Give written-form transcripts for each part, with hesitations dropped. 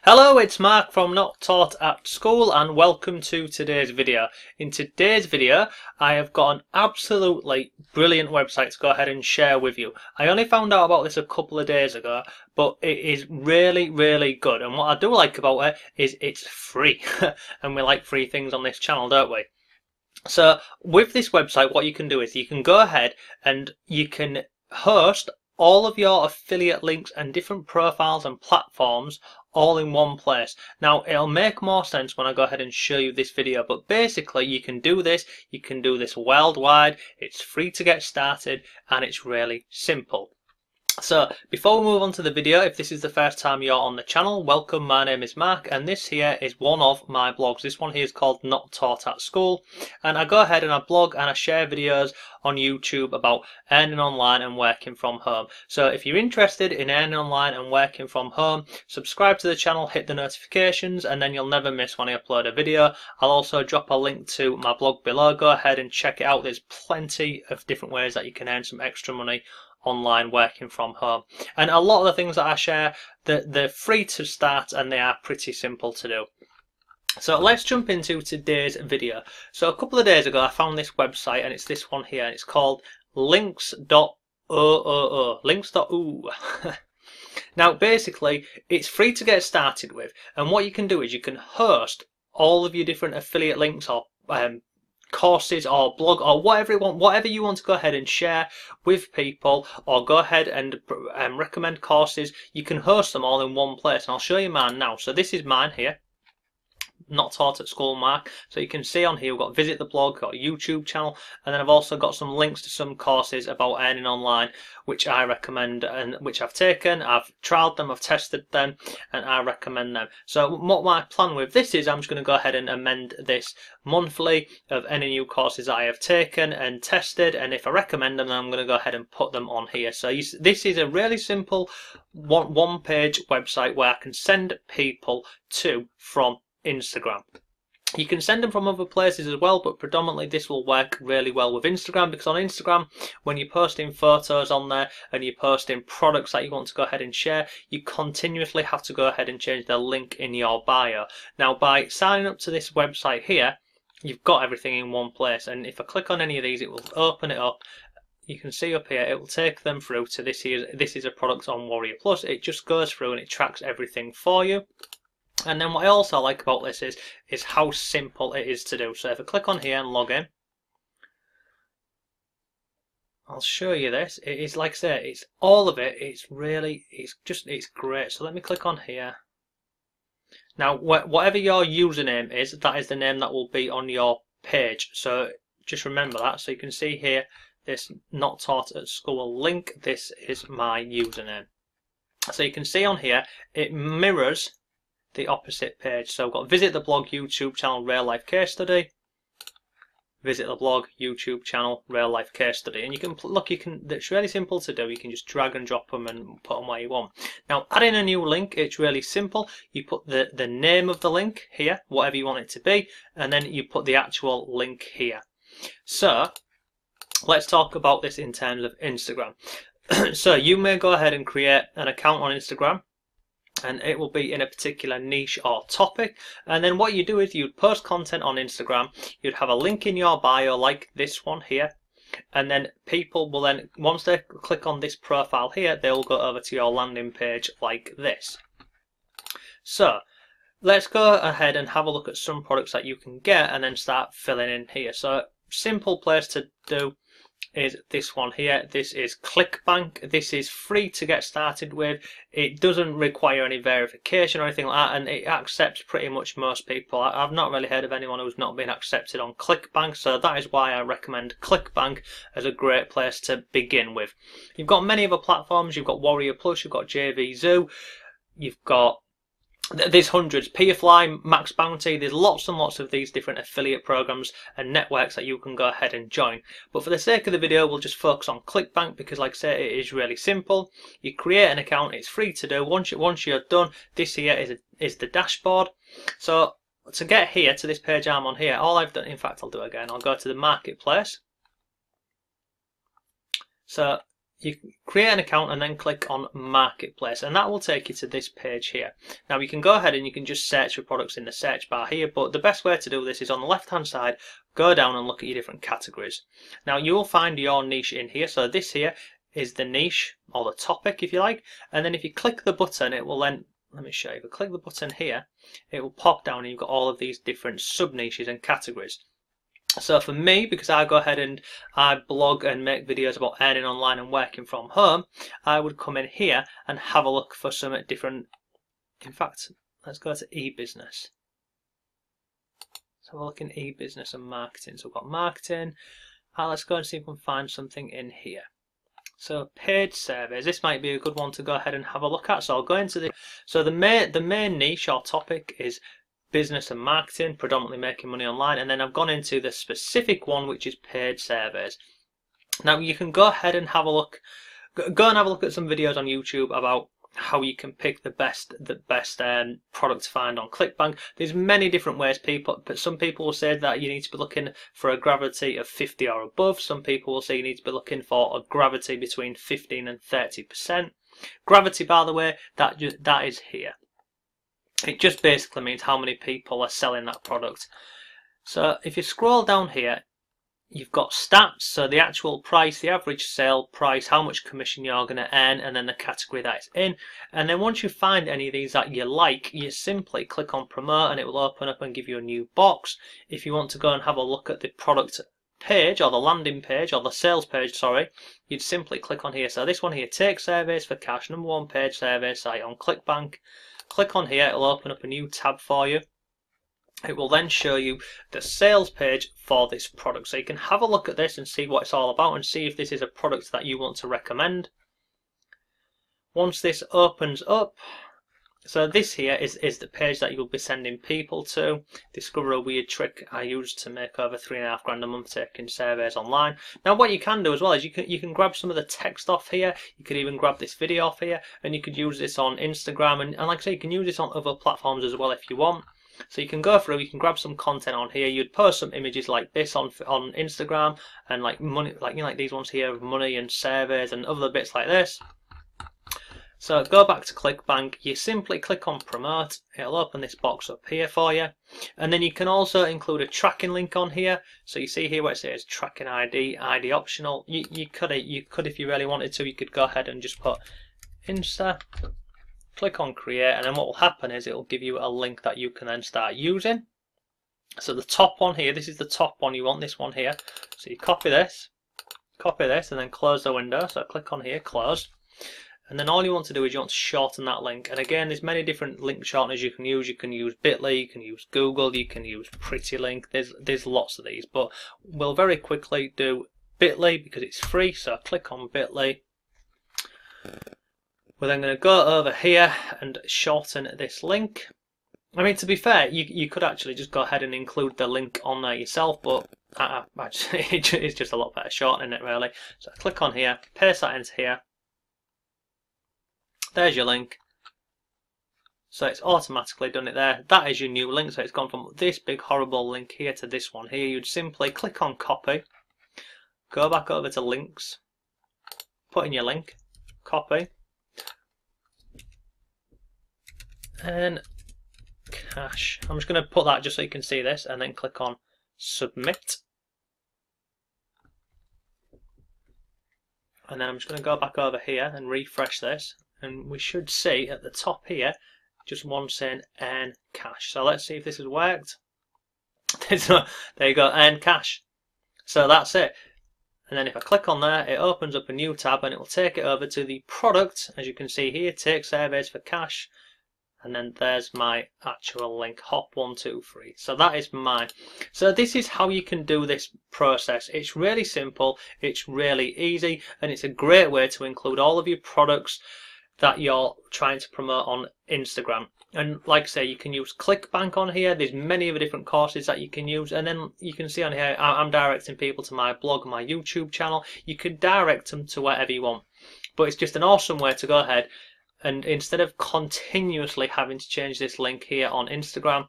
Hello, it's Mark from Not Taught at School and welcome to today's video. In today's video, I have got an absolutely brilliant website to go ahead and share with you. I only found out about this a couple of days ago, but it is really good. And what I do like about it is it's free. And we like free things on this channel, don't we? So with this website, what you can do is you can go ahead and you can host all of your affiliate links and different profiles and platforms all in one place. Now it'll make more sense when I go ahead and show you this video, but basically you can do this worldwide. It's free to get started and it's really simple. So before we move on to the video, if this is the first time you're on the channel, welcome. My name is Mark and this here is one of my blogs. This one here is called Not Taught at School, and I go ahead and I blog and I share videos on YouTube about earning online and working from home. So if you're interested in earning online and working from home, subscribe to the channel, hit the notifications, and then you'll never miss when I upload a video. I'll also drop a link to my blog below. Go ahead and check it out. There's plenty of different ways that you can earn some extra money online working from home, and a lot of the things that I share, they're free to start and they are pretty simple to do. So let's jump into today's video. So a couple of days ago I found this website, and it's this one here, and it's called links.oo. links.oo. Now basically it's free to get started with, and what you can do is you can host all of your different affiliate links or courses or blog or whatever you want to go ahead and share with people, or go ahead and recommend courses. You can host them all in one place, and I'll show you mine now. So this is mine here, Not Taught at School Mark. So you can see on here we've got visit the blog, got a YouTube channel, and then I've also got some links to some courses about earning online which I recommend and which I've taken. I've trialed them, I've tested them, and I recommend them. So what my plan with this is, I'm just going to go ahead and amend this monthly of any new courses that I have taken and tested, and if I recommend them, then I'm going to go ahead and put them on here. So this is a really simple one page website where I can send people to from Instagram. You can send them from other places as well, but predominantly this will work really well with Instagram, because on Instagram, when you're posting photos on there and you're posting products that you want to go ahead and share, you continuously have to go ahead and change the link in your bio. Now by signing up to this website here, you've got everything in one place, and if I click on any of these, it will open it up. You can see up here, it will take them through to this here. This is a product on Warrior Plus. It just goes through and it tracks everything for you. And then what I also like about this is how simple it is to do. So if I click on here and log in, I'll show you this. It is, like I say, it's all of it. It's great. So let me click on here. Now whatever your username is, that is the name that will be on your page. So just remember that. So you can see here, this Not Taught at School link, this is my username. So you can see on here, it mirrors the opposite page. So I've got visit the blog, YouTube channel, real life case study, visit the blog, YouTube channel, real life case study, and you can look, it's really simple to do. You can just drag and drop them and put them where you want. Now adding a new link, it's really simple. You put the name of the link here, whatever you want it to be, and then you put the actual link here. So let's talk about this in terms of Instagram. So you may go ahead and create an account on Instagram, and it will be in a particular niche or topic, and then what you do is you'd post content on Instagram, you'd have a link in your bio like this one here, and then people will then, once they click on this profile here, they'll go over to your landing page like this. So let's go ahead and have a look at some products that you can get and then start filling in here. So simple place to do is this one here. This is Clickbank. This is free to get started with. It doesn't require any verification or anything like that, and it accepts pretty much most people. I've not really heard of anyone who's not been accepted on Clickbank, so that is why I recommend Clickbank as a great place to begin with. You've got many other platforms. You've got Warrior Plus, you've got JVZoo, you've got, there's hundreds, Peerfly, Max Bounty. There's lots and lots of these different affiliate programs and networks that you can go ahead and join. But for the sake of the video, we'll just focus on Clickbank because, like I say, it is really simple. You create an account, it's free to do. Once you're done, this here is the dashboard. So to get here to this page I'm on here, all I've done, in fact I'll do it again, I'll go to the marketplace. So you create an account and then click on Marketplace, and that will take you to this page here. Now you can go ahead and you can just search for products in the search bar here, but the best way to do this is on the left hand side, go down and look at your different categories. Now you will find your niche in here, so this here is the niche or the topic if you like, and then if you click the button it will then, let me show you, if you click the button here it will pop down and you've got all of these different sub niches and categories. So for me, because I go ahead and I blog and make videos about earning online and working from home, I would come in here and have a look for some different, in fact, let's go to e-business. So we're looking at e-business and marketing. So we've got marketing. Let's go and see if we can find something in here. So paid surveys, this might be a good one to go ahead and have a look at. So I'll go into the main niche or topic is business and marketing, predominantly making money online, and then I've gone into the specific one which is paid surveys. Now you can go ahead and have a look, go and have a look at some videos on YouTube about how you can pick the best product to find on Clickbank. There's many different ways. Some people will say that you need to be looking for a gravity of 50 or above. Some people will say you need to be looking for a gravity between 15 and 30%. Gravity, by the way, that is here. It just basically means how many people are selling that product. So if you scroll down here, you've got stats, so the actual price, the average sale price, how much commission you're going to earn, and then the category that it's in. And then once you find any of these that you like, you simply click on promote and it will open up and give you a new box. If you want to go and have a look at the product page or the landing page or the sales page, sorry, you'd simply click on here. So this one here, take surveys for cash, #1 page survey site on Clickbank. Click on here, it'll open up a new tab for you. It will then show you the sales page for this product. So you can have a look at this and see what it's all about and see if this is a product that you want to recommend. Once this opens up, so this here is the page that you'll be sending people to. Discover a weird trick I used to make over $3.5 grand a month taking surveys online. Now what you can do as well is you can grab some of the text off here. You could even grab this video off here, and you could use this on Instagram, and like I say, you can use this on other platforms as well if you want. So you can go through, you can grab some content on here. You'd post some images like this on Instagram, and like money, like these ones here of money and surveys and other bits like this. So go back to Clickbank, you simply click on promote, it'll open this box up here for you, and then you can also include a tracking link on here. So you see here where it says tracking ID optional. You could if you really wanted to, you could go ahead and just put Insta, click on create, and then what will happen is it will give you a link that you can then start using. So the top one here, this is the top one, you want this one here. So you copy this, and then close the window. So click on here, close. And then all you want to do is you want to shorten that link. And again, there's many different link shorteners you can use. You can use Bitly, you can use Google, you can use PrettyLink. There's lots of these, but we'll very quickly do Bitly because it's free. So click on Bitly. We're then going to go over here and shorten this link. I mean, to be fair, you could actually just go ahead and include the link on there yourself, but it's just a lot better shortening it really. So click on here, paste that into here. There's your link. So it's automatically done it there. That is your new link. So it's gone from this big horrible link here to this one here. You'd simply click on copy, go back over to links, put in your link, copy, and cash. I'm just going to put that just so you can see this, and then click on submit. And then I'm just going to go back over here and refresh this. And we should see at the top here just one saying earn cash. So let's see if this has worked. There you go, earn cash. So that's it. And then if I click on there, it opens up a new tab and it will take it over to the product. As you can see here, take surveys for cash. And then there's my actual link, hop123. So that is mine. So this is how you can do this process. It's really simple, it's really easy, and it's a great way to include all of your products that you're trying to promote on Instagram. And like I say, you can use Clickbank on here. There's many other different courses that you can use, and then you can see on here I'm directing people to my blog, my YouTube channel. You could direct them to wherever you want, but it's just an awesome way to go ahead and instead of continuously having to change this link here on Instagram,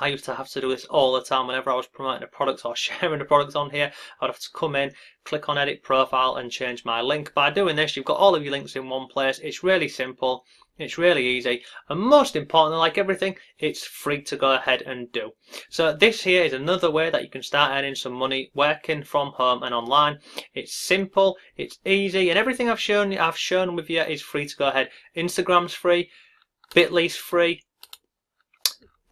I used to have to do this all the time whenever I was promoting a product or sharing a product on here. I'd have to come in, click on edit profile and change my link. By doing this, you've got all of your links in one place. It's really simple. It's really easy. And most importantly, like everything, it's free to go ahead and do. So this here is another way that you can start earning some money working from home and online. It's simple, it's easy, and everything I've shown with you is free to go ahead. Instagram's free, Bitly's free,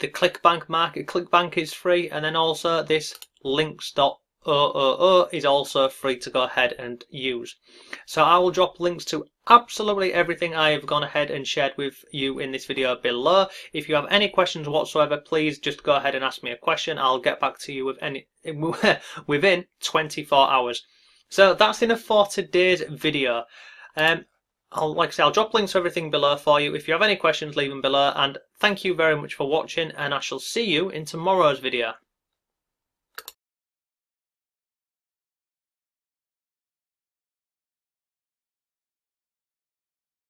the Clickbank is free, and then also this links.oo is also free to go ahead and use. So I will drop links to absolutely everything I have gone ahead and shared with you in this video below. If you have any questions whatsoever, please just go ahead and ask me a question. I'll get back to you with within 24 hours. So that's enough for today's video. Like I say, I'll drop links to everything below for you. If you have any questions, leave them below. And thank you very much for watching, and I shall see you in tomorrow's video.